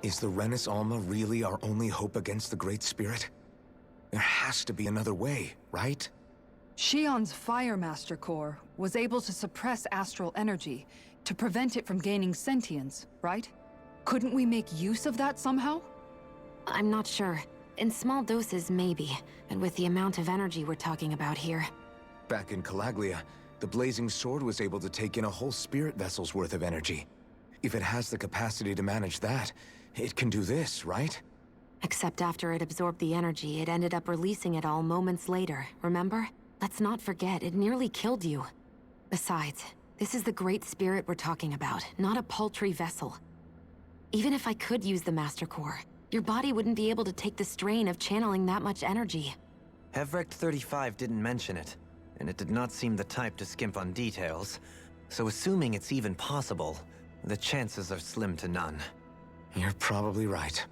Is the Renis Alma really our only hope against the Great Spirit? There has to be another way, right? Shion's Fire Master Core was able to suppress astral energy to prevent it from gaining sentience, right? Couldn't we make use of that somehow? I'm not sure. In small doses, maybe. And with the amount of energy we're talking about here. Back in Calaglia, the Blazing Sword was able to take in a whole spirit vessel's worth of energy. If it has the capacity to manage that, it can do this, right? Except after it absorbed the energy, it ended up releasing it all moments later, remember? Let's not forget, it nearly killed you. Besides, this is the Great Spirit we're talking about, not a paltry vessel. Even if I could use the Master Core, your body wouldn't be able to take the strain of channeling that much energy. Hevrect 35 didn't mention it, and it did not seem the type to skimp on details. So assuming it's even possible, the chances are slim to none. You're probably right.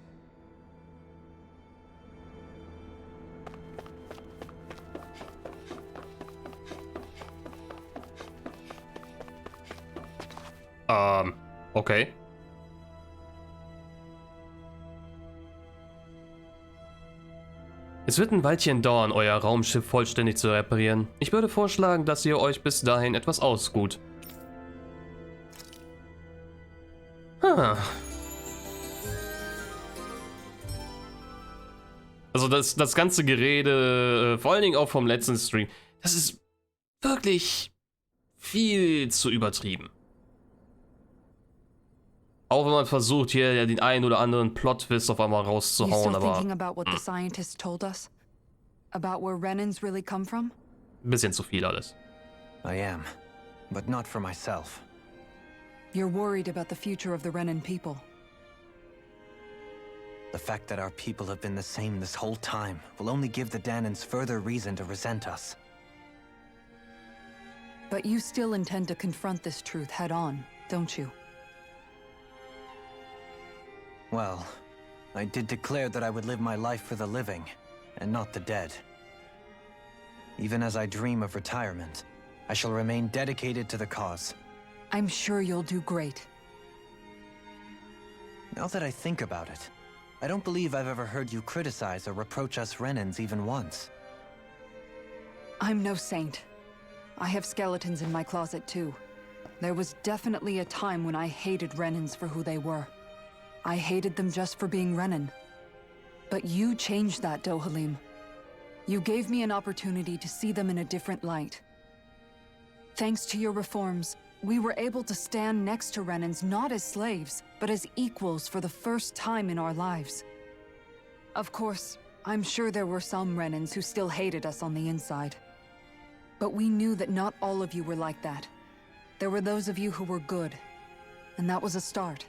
Okay. Es wird ein Weilchen dauern, euer Raumschiff vollständig zu reparieren. Ich würde vorschlagen, dass ihr euch bis dahin etwas ausruht. Also das ganze Gerede, vor allen Dingen auch vom letzten Stream, das ist wirklich viel zu übertrieben. Auch wenn man versucht, hier ja den einen oder anderen Plot-Twist auf einmal rauszuhauen, aber thinking about what the scientists told us? About where Renans really come from? ein bisschen zu viel alles. I am, but not for myself. You're worried about the future of the Renan people. The fact that our people have been the same this whole time will only give the Danans further reason to resent us. But you still intend to confront this truth head-on, don't you? Well, I did declare that I would live my life for the living, and not the dead. Even as I dream of retirement, I shall remain dedicated to the cause. I'm sure you'll do great. Now that I think about it, I don't believe I've ever heard you criticize or reproach us Renans even once. I'm no saint. I have skeletons in my closet too. There was definitely a time when I hated Renans for who they were. I hated them just for being Renan. But you changed that, Dohalim. You gave me an opportunity to see them in a different light. Thanks to your reforms, we were able to stand next to Renans not as slaves, but as equals for the first time in our lives. Of course, I'm sure there were some Renans who still hated us on the inside. But we knew that not all of you were like that. There were those of you who were good, and that was a start.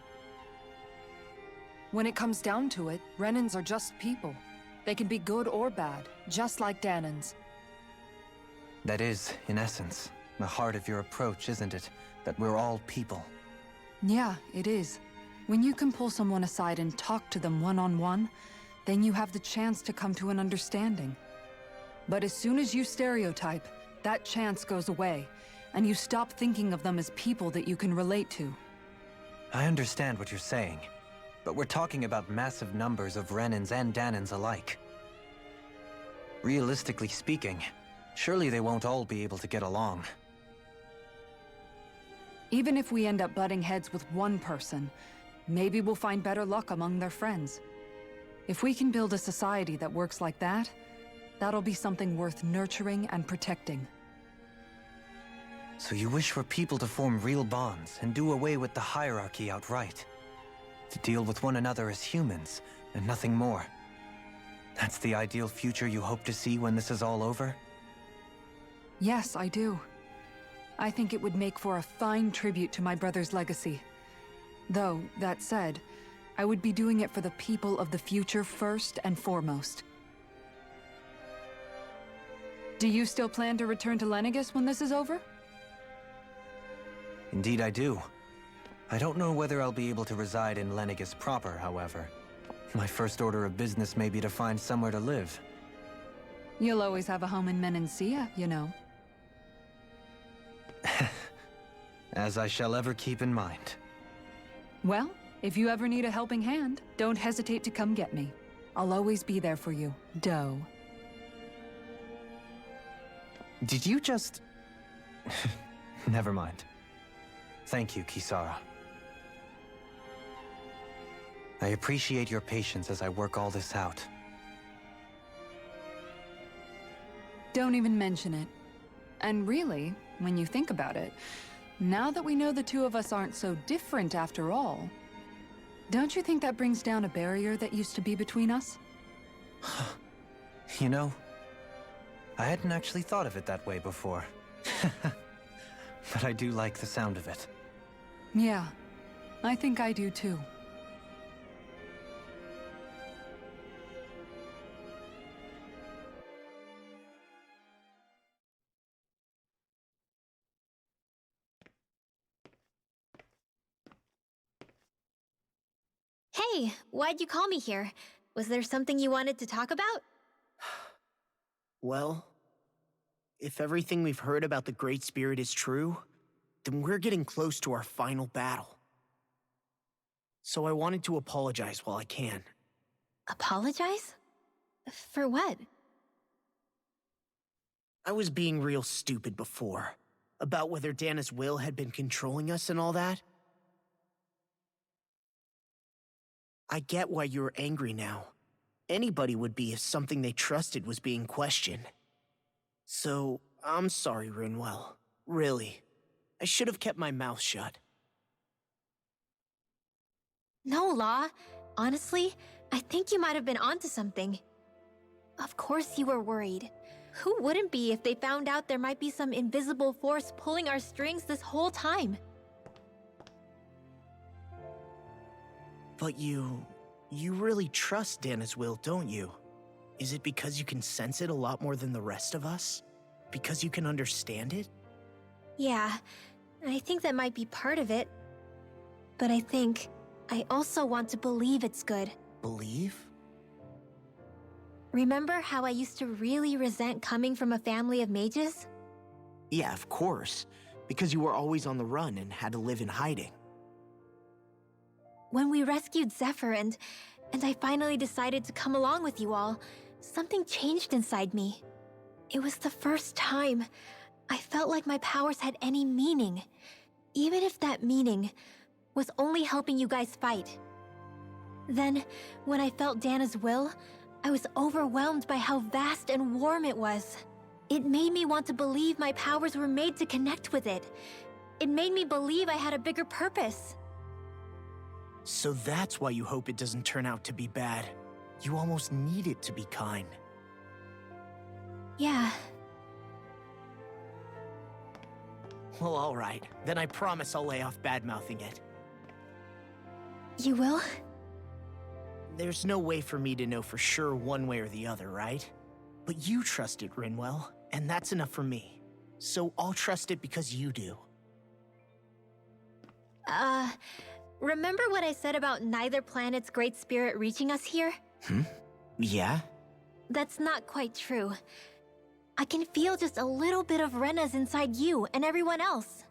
When it comes down to it, Renans are just people. They can be good or bad, just like Danans. That is, in essence, the heart of your approach, isn't it? That we're all people. Yeah, it is. When you can pull someone aside and talk to them one-on-one, then you have the chance to come to an understanding. But as soon as you stereotype, that chance goes away, and you stop thinking of them as people that you can relate to. I understand what you're saying. But we're talking about massive numbers of Renans and Danans alike. Realistically speaking, surely they won't all be able to get along. Even if we end up butting heads with one person, maybe we'll find better luck among their friends. If we can build a society that works like that, that'll be something worth nurturing and protecting. So you wish for people to form real bonds and do away with the hierarchy outright? To deal with one another as humans, and nothing more. That's the ideal future you hope to see when this is all over? Yes, I do. I think it would make for a fine tribute to my brother's legacy. Though, that said, I would be doing it for the people of the future first and foremost. Do you still plan to return to Lenegis when this is over? Indeed I do. I don't know whether I'll be able to reside in Lenegis proper, however. My first order of business may be to find somewhere to live. You'll always have a home in Menancia, you know. As I shall ever keep in mind. Well, If you ever need a helping hand, don't hesitate to come get me. I'll always be there for you, Doe. Did you just... Never mind. Thank you, Kisara. I appreciate your patience as I work all this out. Don't even mention it. And really, when you think about it, now that we know the two of us aren't so different after all, don't you think that brings down a barrier that used to be between us? You know, I hadn't actually thought of it that way before. But I do like the sound of it. Yeah, I think I do too. Hey, why'd you call me here? Was there something you wanted to talk about? Well, if everything we've heard about the Great Spirit is true, then we're getting close to our final battle. So I wanted to apologize while I can. Apologize? For what? I was being real stupid before, about whether Dana's will had been controlling us and all that. I get why you're angry now. Anybody would be if something they trusted was being questioned. So, I'm sorry, Rinwell. Really. I should have kept my mouth shut. No, Law. Honestly, I think you might have been onto something. Of course you were worried. Who wouldn't be if they found out there might be some invisible force pulling our strings this whole time? But you really trust Dana's will, don't you? Is it because you can sense it a lot more than the rest of us? Because you can understand it? Yeah, I think that might be part of it. But I think I also want to believe it's good. Believe? Remember how I used to really resent coming from a family of mages? Yeah, of course. Because you were always on the run and had to live in hiding. When we rescued Zephyr and I finally decided to come along with you all, something changed inside me. It was the first time I felt like my powers had any meaning, even if that meaning was only helping you guys fight. Then, when I felt Dana's will, I was overwhelmed by how vast and warm it was. It made me want to believe my powers were made to connect with it. It made me believe I had a bigger purpose. So that's why you hope it doesn't turn out to be bad. You almost need it to be kind. Yeah. Well, alright. Then I promise I'll lay off bad-mouthing it. You will? There's no way for me to know for sure one way or the other, right? But you trust it, Rinwell, and that's enough for me. So I'll trust it because you do. Remember what I said about neither planet's great spirit reaching us here? Yeah? That's not quite true. I can feel just a little bit of Rena's inside you and everyone else.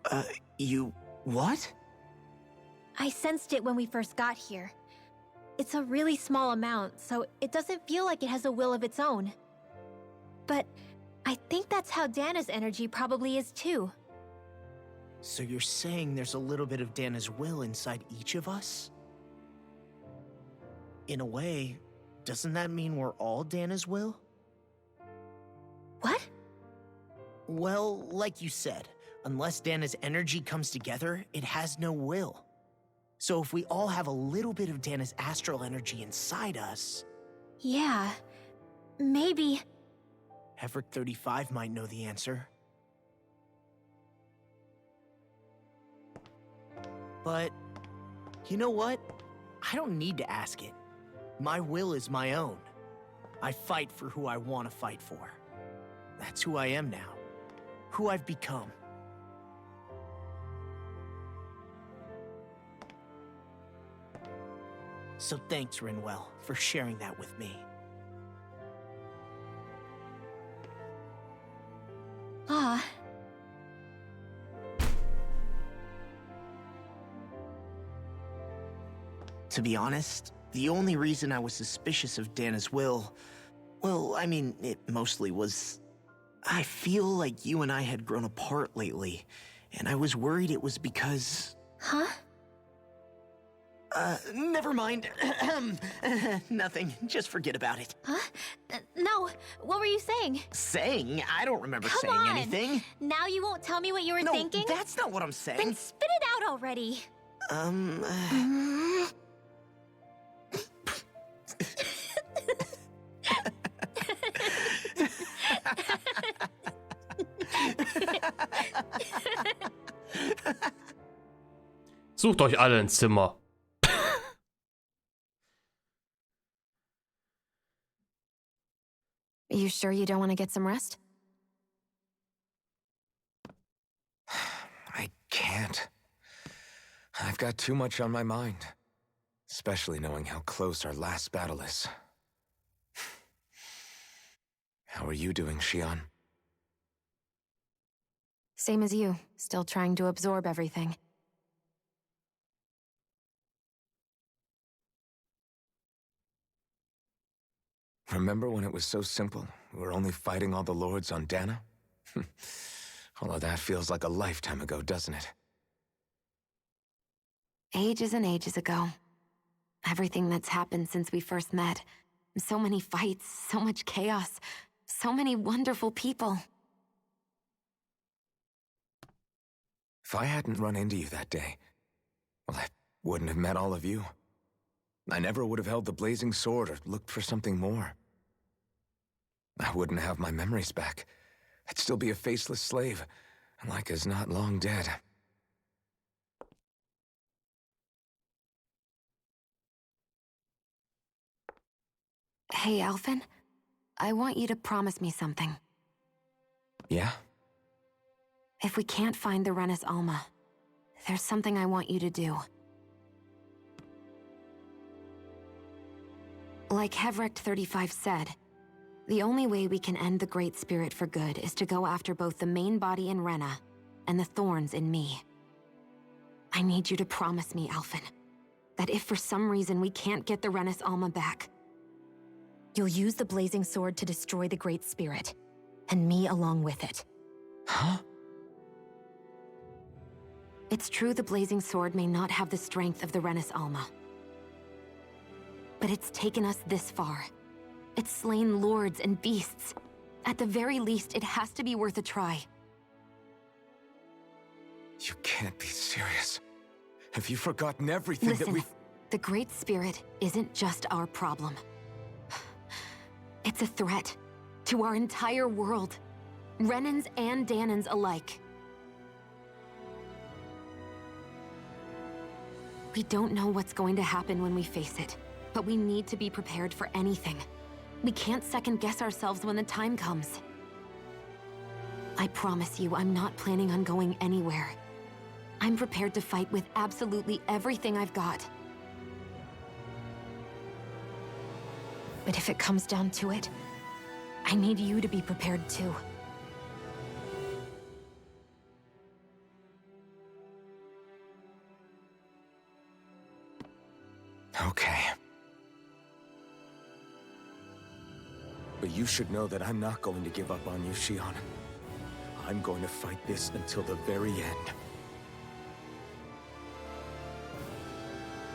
You... what? I sensed it when we first got here. It's a really small amount, so it doesn't feel like it has a will of its own. But I think that's how Dana's energy probably is too. So you're saying there's a little bit of Dana's will inside each of us? In a way, doesn't that mean we're all Dana's will? What? Well, like you said, unless Dana's energy comes together, it has no will. So if we all have a little bit of Dana's astral energy inside us... Yeah, maybe... Everett 35 might know the answer. But, you know what? I don't need to ask it. My will is my own. I fight for who I want to fight for. That's who I am now. Who I've become. So thanks, Rinwell, for sharing that with me. Ah. To be honest, the only reason I was suspicious of Dana's will, well, I mean, it mostly was... I feel like you and I had grown apart lately, and I was worried it was because... Huh? Never mind. Nothing. Just forget about it. Huh? No, what were you saying? Saying? I don't remember Come saying on. anything. Now you won't tell me what you were thinking? No, that's not what I'm saying. Then spit it out already. Sucht euch alle ein Zimmer. Are you sure you don't want to get some rest? I can't. I've got too much on my mind. Especially knowing how close our last battle is. How are you doing, Xion? Same as you, still trying to absorb everything. Remember when it was so simple? We were only fighting all the lords on Dana? Although that feels like a lifetime ago, doesn't it? Ages and ages ago. Everything that's happened since we first met. So many fights, so much chaos, so many wonderful people. If I hadn't run into you that day, well, I wouldn't have met all of you. I never would have held the blazing sword or looked for something more. I wouldn't have my memories back. I'd still be a faceless slave, like as not long dead. Hey, Alphen. I want you to promise me something. Yeah? If we can't find the Rena's Alma, there's something I want you to do. Like Hevrecht 35 said, the only way we can end the Great Spirit for good is to go after both the main body in Rena and the thorns in me. I need you to promise me, Alphen, that if for some reason we can't get the Rena's Alma back, you'll use the blazing sword to destroy the Great Spirit, and me along with it. Huh? It's true the blazing sword may not have the strength of the Rena's Alma. But it's taken us this far. It's slain lords and beasts. At the very least, it has to be worth a try. You can't be serious. Have you forgotten everything Listen, that we've... the Great Spirit isn't just our problem. It's a threat to our entire world. Renans and Danans alike. We don't know what's going to happen when we face it, but we need to be prepared for anything. We can't second-guess ourselves when the time comes. I promise you, I'm not planning on going anywhere. I'm prepared to fight with absolutely everything I've got. But if it comes down to it, I need you to be prepared too. Okay. But you should know that I'm not going to give up on you, Xion. I'm going to fight this until the very end.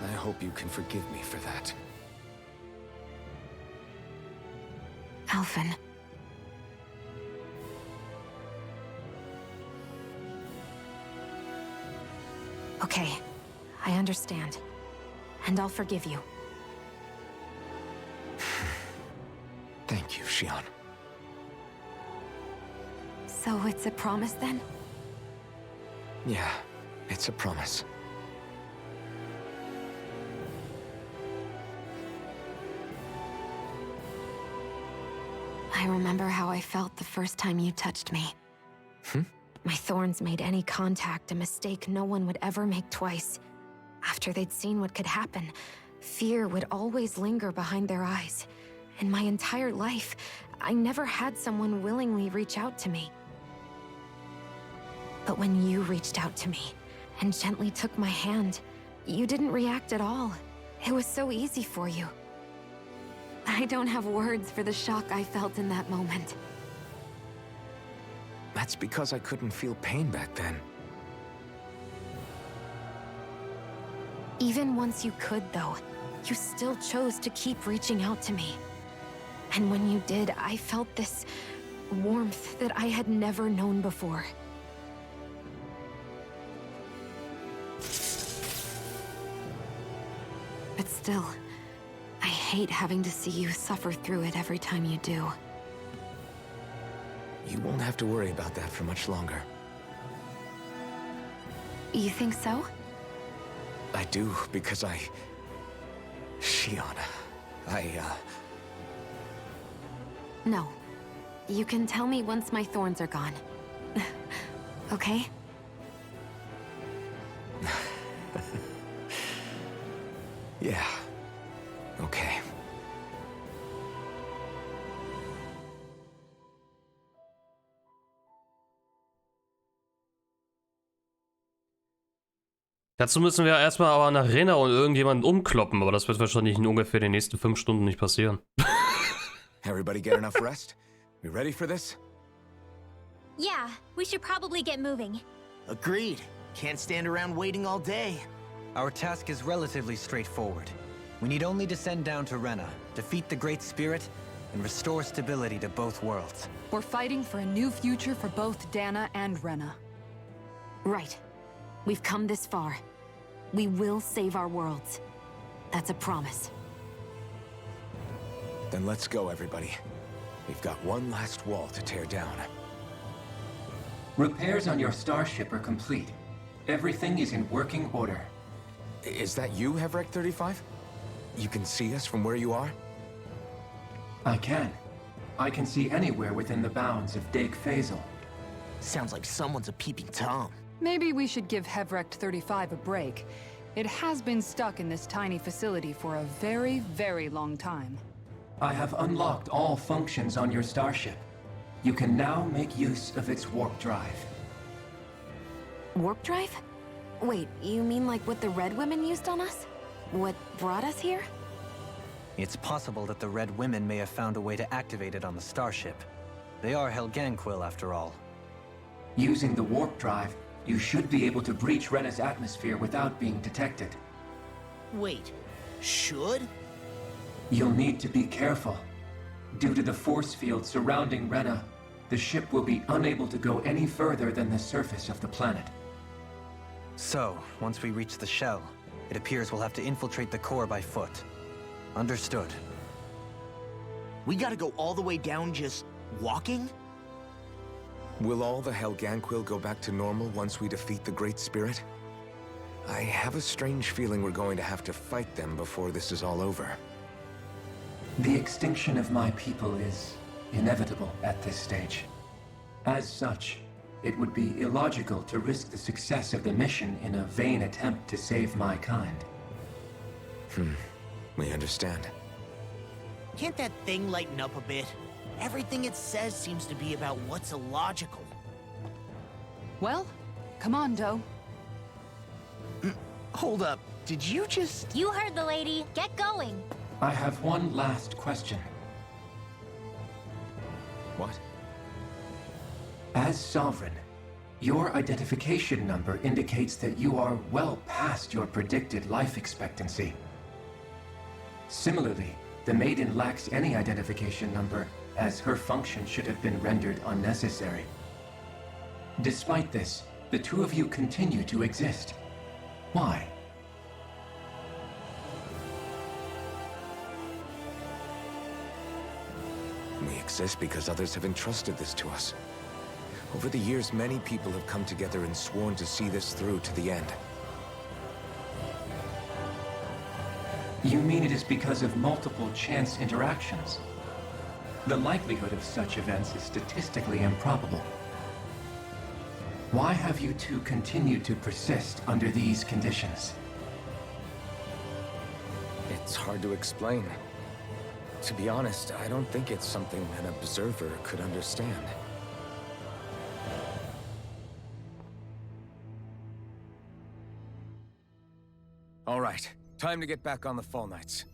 I hope you can forgive me for that. Alphen. Okay, I understand. And I'll forgive you. Thank you, Xion. So it's a promise then? Yeah, it's a promise. I remember how I felt the first time you touched me. My thorns made any contact a mistake no one would ever make twice. After they'd seen what could happen, fear would always linger behind their eyes. In my entire life, I never had someone willingly reach out to me. But when you reached out to me and gently took my hand, you didn't react at all. It was so easy for you. I don't have words for the shock I felt in that moment. That's because I couldn't feel pain back then. Even once you could, though, you still chose to keep reaching out to me. And when you did, I felt this warmth that I had never known before. But still, I hate having to see you suffer through it every time you do. You won't have to worry about that for much longer. You think so? I do, because Shion, No. You can tell me once my thorns are gone. Okay? Yeah. Okay. Dazu müssen wir erstmal aber nach Rena und irgendjemanden umkloppen, aber das wird wahrscheinlich in ungefähr den nächsten 5 Stunden nicht passieren. Everybody get enough rest? We ready for this? Yeah, we should probably get moving. Agreed. Can't stand around waiting all day. Our task is relatively straightforward. We need only descend down to Rena, defeat the Great Spirit, and restore stability to both worlds. We're fighting for a new future for both Dana and Rena. Right. We've come this far. We will save our worlds. That's a promise. Then let's go, everybody. We've got one last wall to tear down. Repairs on your starship are complete. Everything is in working order. Is that you, Hevrek 35? You can see us from where you are? I can. I can see anywhere within the bounds of Dake Phasal. Sounds like someone's a peeping Tom. Maybe we should give Hevrek 35 a break. It has been stuck in this tiny facility for a very, very long time. I have unlocked all functions on your starship. You can now make use of its warp drive. Warp drive? Wait, you mean like what the Red Women used on us? What brought us here? It's possible that the Red Women may have found a way to activate it on the starship. They are Helganquil, after all. Using the warp drive, you should be able to breach Rena's atmosphere without being detected. Wait, should? You'll need to be careful. Due to the force field surrounding Rena, the ship will be unable to go any further than the surface of the planet. So, once we reach the shell, it appears we'll have to infiltrate the core by foot. Understood. We gotta go all the way down just walking? Will all the Helganquil go back to normal once we defeat the Great Spirit? I have a strange feeling we're going to have to fight them before this is all over. The extinction of my people is inevitable at this stage. As such, it would be illogical to risk the success of the mission in a vain attempt to save my kind. We understand. Can't that thing lighten up a bit? Everything it says seems to be about what's illogical. Well, come on, Doe. Hold up, did you just... You heard the lady. Get going. I have one last question. What? As Sovereign, your identification number indicates that you are well past your predicted life expectancy. Similarly, the Maiden lacks any identification number, as her function should have been rendered unnecessary. Despite this, the two of you continue to exist. Why? We exist because others have entrusted this to us. Over the years, many people have come together and sworn to see this through to the end. You mean it is because of multiple chance interactions? The likelihood of such events is statistically improbable. Why have you two continued to persist under these conditions? It's hard to explain. To be honest, I don't think it's something an observer could understand. All right, Time to get back on the fall nights.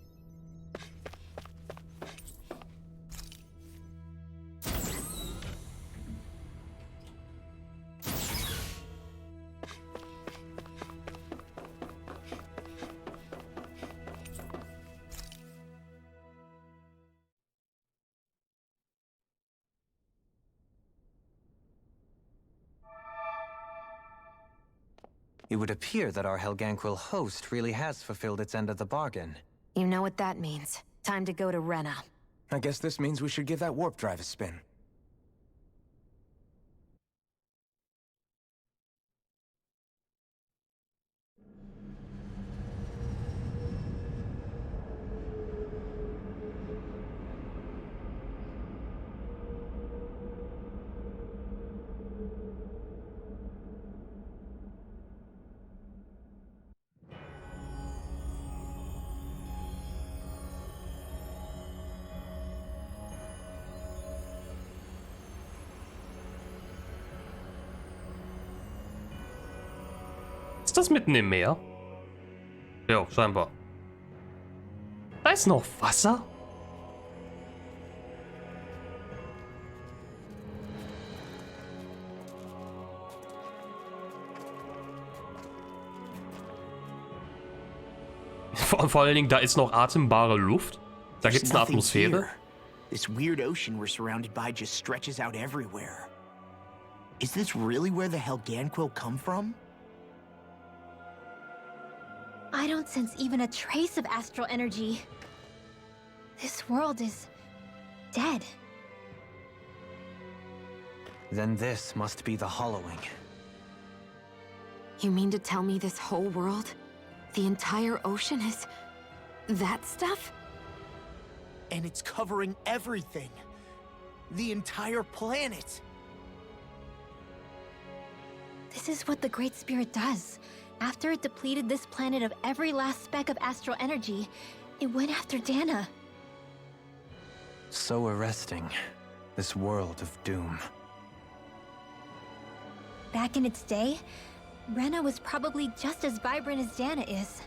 It would appear that our Helganquil host really has fulfilled its end of the bargain. You know what that means. Time to go to Rena. I guess this means we should give that warp drive a spin. Ist das mitten im Meer? Ja, scheinbar. Da ist noch Wasser? Vor allen Dingen, da ist noch atembare Luft. Da gibt's eine Atmosphäre. This weird ocean we're surrounded by just stretches out everywhere. Is this really where the Helganquil come from? I don't sense even a trace of astral energy. This world is dead. Then this must be the hollowing. You mean to tell me this whole world, the entire ocean is that stuff? And it's covering everything. The entire planet. This is what the Great Spirit does. After it depleted this planet of every last speck of astral energy, it went after Dana. So arresting. This world of doom. Back in its day, Rena was probably just as vibrant as Dana is.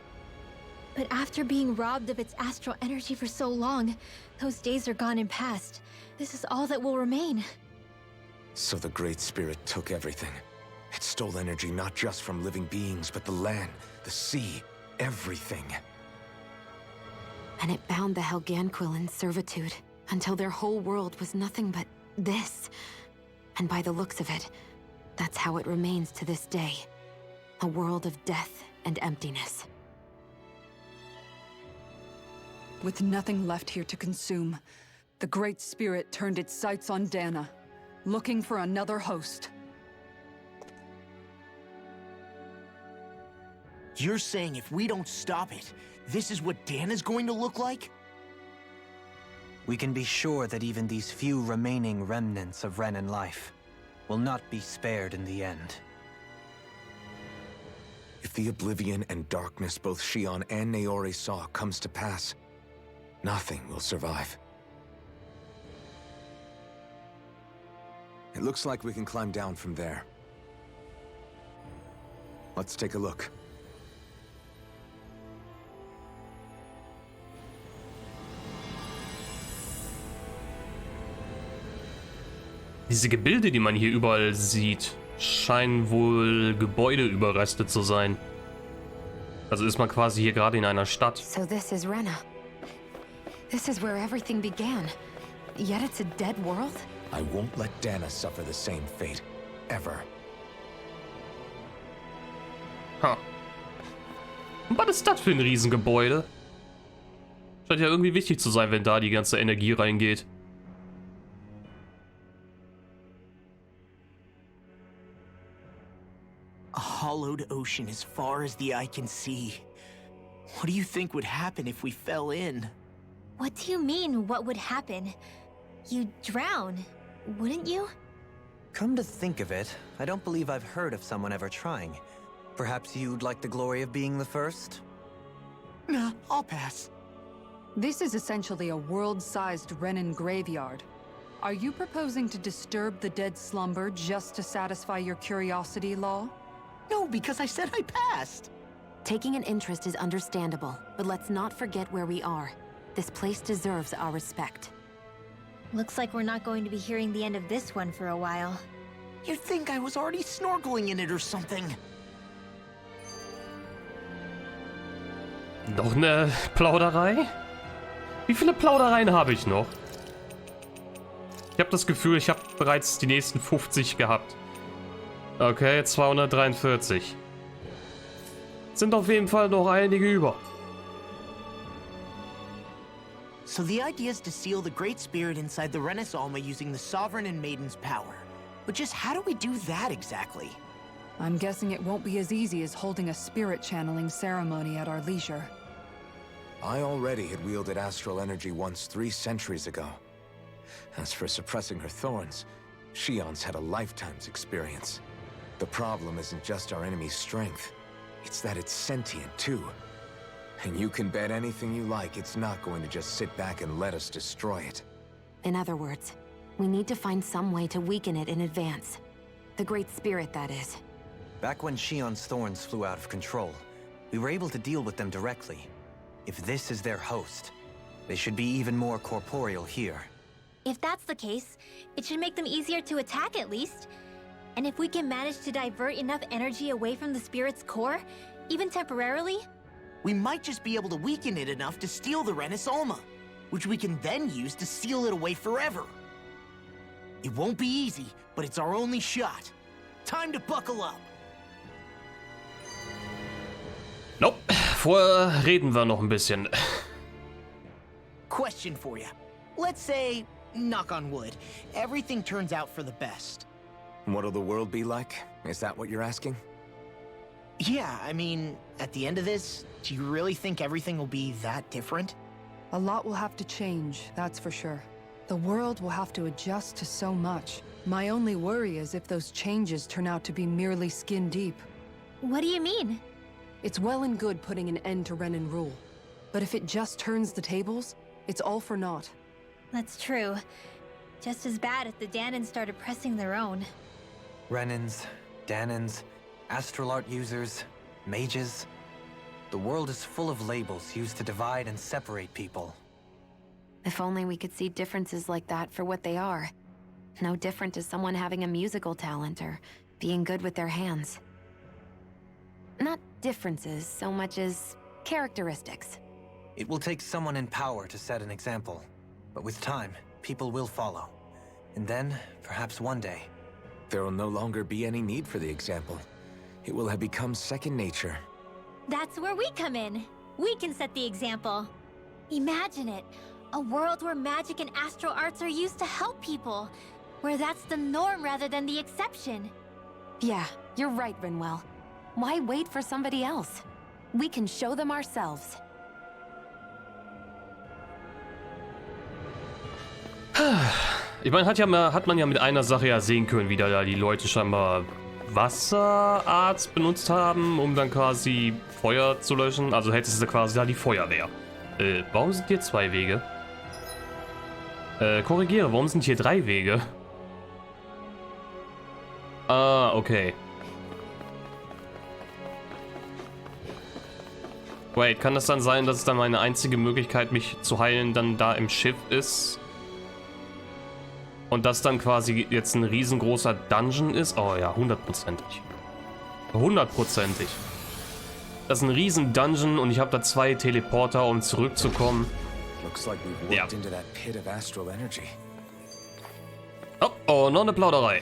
But after being robbed of its astral energy for so long, those days are gone and past. This is all that will remain. So the Great Spirit took everything. It stole energy not just from living beings, but the land, the sea, everything. And it bound the Helganquil in servitude, until their whole world was nothing but this. And by the looks of it, that's how it remains to this day. A world of death and emptiness. With nothing left here to consume, the Great Spirit turned its sights on Dana, looking for another host. You're saying if we don't stop it, this is what Dana's going to look like? We can be sure that even these few remaining remnants of Renan life will not be spared in the end. If the oblivion and darkness both Shion and Naori saw comes to pass, nothing will survive. It looks like we can climb down from there. Let's take a look. Diese Gebilde, die man hier überall sieht, scheinen wohl Gebäudeüberreste zu sein. Also ist man quasi hier gerade in einer Stadt. So this is Rena. This is where everything began. Yet it's a dead world? I won't let Dana suffer the same fate. Ever. Ha. Und was ist das für ein Riesengebäude? Scheint ja irgendwie wichtig zu sein, wenn da die ganze Energie reingeht. A hollowed ocean as far as the eye can see. What do you think would happen if we fell in? What do you mean, what would happen? You'd drown, wouldn't you? Come to think of it, I don't believe I've heard of someone ever trying. Perhaps you'd like the glory of being the first? Nah, I'll pass. This is essentially a world-sized Renan graveyard. Are you proposing to disturb the dead slumber just to satisfy your curiosity, Law? No, because I said I passed. Taking an interest is understandable, but let's not forget where we are. This place deserves our respect. Looks like we're not going to be hearing the end of this one for a while. You'd think I was already snorkeling in it or something. Noch eine Plauderei? Wie viele Plaudereien habe ich noch? Ich habe das Gefühl, ich habe bereits die nächsten 50 gehabt. Okay, 243. Sind auf jeden Fall noch einige über. So the idea is to seal the Great Spirit inside the Rena's Alma using the Sovereign and Maiden's power. But just how do we do that exactly? I'm guessing it won't be as easy as holding a spirit channeling ceremony at our leisure. I already had wielded astral energy once 3 centuries ago. As for suppressing her thorns, Shion's had a lifetime's experience. The problem isn't just our enemy's strength. It's that it's sentient, too. And you can bet anything you like it's not going to just sit back and let us destroy it. In other words, we need to find some way to weaken it in advance. The Great Spirit, that is. Back when Shion's thorns flew out of control, we were able to deal with them directly. If this is their host, they should be even more corporeal here. If that's the case, it should make them easier to attack at least. And if we can manage to divert enough energy away from the spirit's core, even temporarily, We might just be able to weaken it enough to steal the Rena's Alma, which we can then use to seal it away forever. It won't be easy, but it's our only shot. Time to buckle up. Nope. Vorher reden wir noch ein bisschen. Question for you. Let's say, knock on wood, everything turns out for the best. What'll the world be like? Is that what you're asking? Yeah, I mean, at the end of this, do you really think everything will be that different? A lot will have to change, that's for sure. The world will have to adjust to so much. My only worry is if those changes turn out to be merely skin deep. what do you mean? It's well and good putting an end to Renan rule. But if it just turns the tables, it's all for naught. That's true. Just as bad if the Danans started pressing their own. Renans, Danans, astral art users, mages. The world is full of labels used to divide and separate people. If only we could see differences like that for what they are. No different to someone having a musical talent or being good with their hands. Not differences so much as characteristics. It will take someone in power to set an example. But with time, people will follow. And then, perhaps one day, There will no longer be any need for the example. It will have become second nature. That's where we come in. We can set the example. Imagine it. A world where magic and astral arts are used to help people. Where that's the norm rather than the exception. Yeah, you're right, Rinwell. Why wait for somebody else? We can show them ourselves. Ich meine, hat man ja mit einer Sache ja sehen können, wie da die Leute scheinbar Wasserarts benutzt haben, um dann quasi Feuer zu löschen. Also hättest du quasi da die Feuerwehr. Warum sind hier 2 Wege? Korrigiere, warum sind hier 3 Wege? Ah, okay. Wait, kann das dann sein, dass es dann meine einzige Möglichkeit, mich zu heilen, dann da im Schiff ist? Und das dann quasi jetzt ein riesengroßer Dungeon ist? Oh ja, 100%ig. 100%ig. Das ist ein riesen Dungeon und ich habe da 2 Teleporter, um zurückzukommen. Looks like we've walked into that pit of astral energy. Oh, noch eine Plauderei.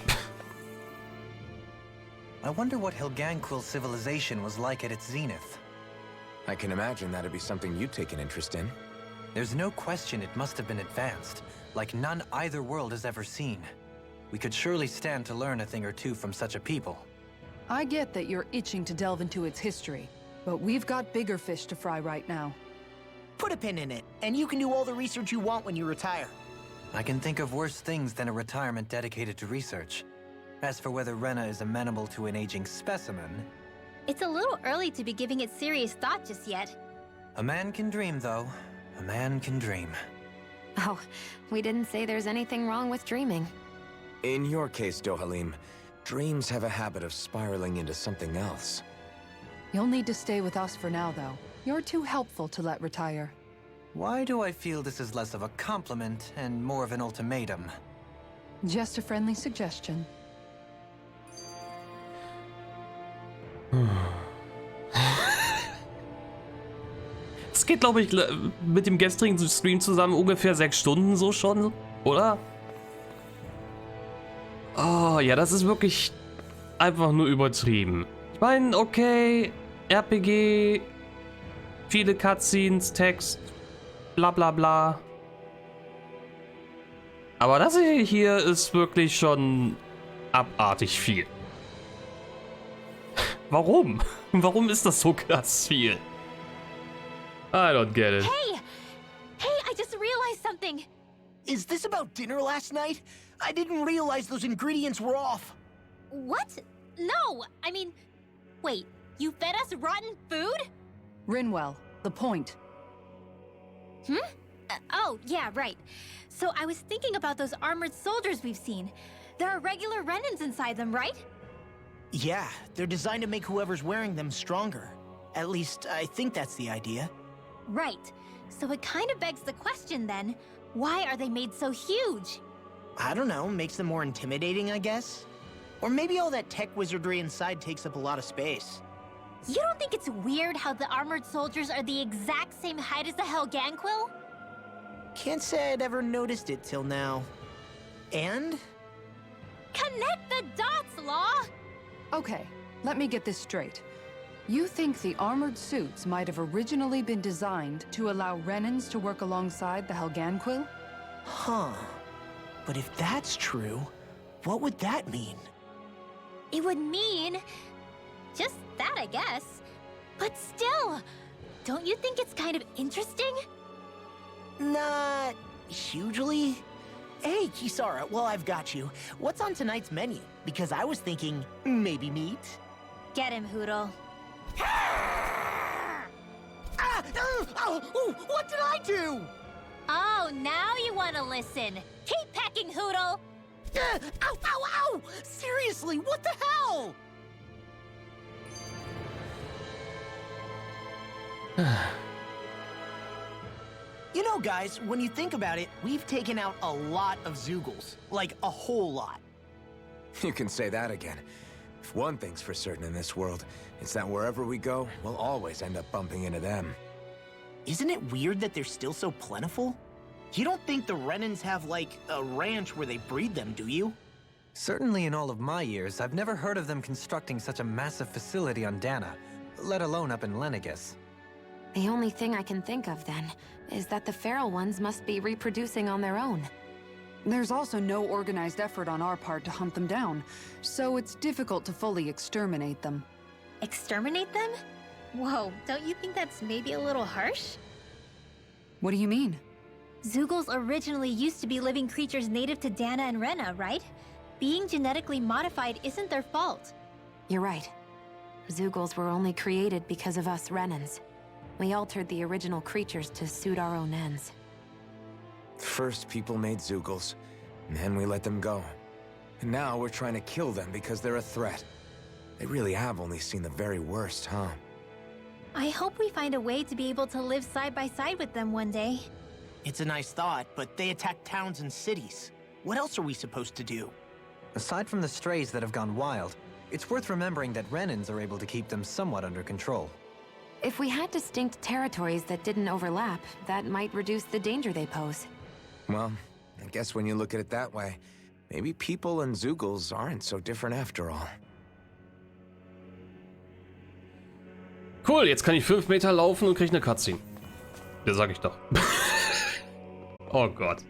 I wonder what Helganquil's civilization was like at its zenith. I can imagine that'd be something you'd take an interest in. There's no question it must have been advanced, like none either world has ever seen. We could surely stand to learn a thing or two from such a people. I get that you're itching to delve into its history, but we've got bigger fish to fry right now. Put a pin in it, and you can do all the research you want when you retire. I can think of worse things than a retirement dedicated to research. As for whether Rena is amenable to an aging specimen... It's a little early to be giving it serious thought just yet. A man can dream, though. A man can dream. Oh, we didn't say there's anything wrong with dreaming. In your case, Dohalim, dreams have a habit of spiraling into something else. You'll need to stay with us for now, though. You're too helpful to let retire. Why do I feel this is less of a compliment and more of an ultimatum? Just a friendly suggestion. Es geht, glaube ich, mit dem gestrigen Stream zusammen ungefähr 6 Stunden so schon, oder? Oh, ja, das ist wirklich einfach nur übertrieben. Ich meine, okay, RPG, viele Cutscenes, Text, bla bla bla. Aber das hier ist wirklich schon abartig viel. Warum? Warum ist das so krass viel? I don't get it. Hey! Hey, I just realized something! Is this about dinner last night? I didn't realize those ingredients were off. What? No! I mean, wait, you fed us rotten food? Rinwell, the point. Oh, yeah, right. So I was thinking about those armored soldiers we've seen. There are regular Renans inside them, right? Yeah, they're designed to make whoever's wearing them stronger. At least, I think that's the idea. Right. So it kind of begs the question then, why are they made so huge? I don't know, makes them more intimidating, I guess? Or maybe all that tech wizardry inside takes up a lot of space. You don't think it's weird how the armored soldiers are the exact same height as the Helganquil? Can't say I'd ever noticed it till now. And? Connect the dots, Law! Okay, let me get this straight. You think the armored suits might have originally been designed to allow Renans to work alongside the Helganquil? Huh. But if that's true, what would that mean? It would mean... just that, I guess. But still, don't you think it's kind of interesting? Not hugely. Hey, Kisara, well, I've got you. What's on tonight's menu? Because I was thinking, maybe meat? Get him, Hoodle. What did I do? Oh, now you want to listen. Keep pecking, Hoodle! Ow, ow, ow! Seriously, what the hell? You know, guys, when you think about it, we've taken out a lot of Zoogles. Like, a whole lot. You can say that again. If one thing's for certain in this world, it's that wherever we go, we'll always end up bumping into them. Isn't it weird that they're still so plentiful? You don't think the Renans have, like, a ranch where they breed them, do you? Certainly in all of my years, I've never heard of them constructing such a massive facility on Dana, let alone up in Lenegis. The only thing I can think of, then, is that the feral ones must be reproducing on their own. There's also no organized effort on our part to hunt them down, so it's difficult to fully exterminate them. Exterminate them? Whoa, don't you think that's maybe a little harsh? What do you mean? Zoogles originally used to be living creatures native to Dana and Rena, right? Being genetically modified isn't their fault. You're right. Zoogles were only created because of us Renans. We altered the original creatures to suit our own ends. First, people made Zoogles, and then we let them go. And now we're trying to kill them because they're a threat. They really have only seen the very worst, huh? I hope we find a way to be able to live side by side with them one day. It's a nice thought, but they attack towns and cities. What else are we supposed to do? Aside from the strays that have gone wild, it's worth remembering that Renans are able to keep them somewhat under control. If we had distinct territories that didn't overlap, that might reduce the danger they pose. Well, I guess when you look at it that way, maybe people and Zoogles aren't so different after all. Cool, jetzt kann ich 5 Meter laufen und kriege eine Cutscene. Ja, sag ich doch. Oh Gott.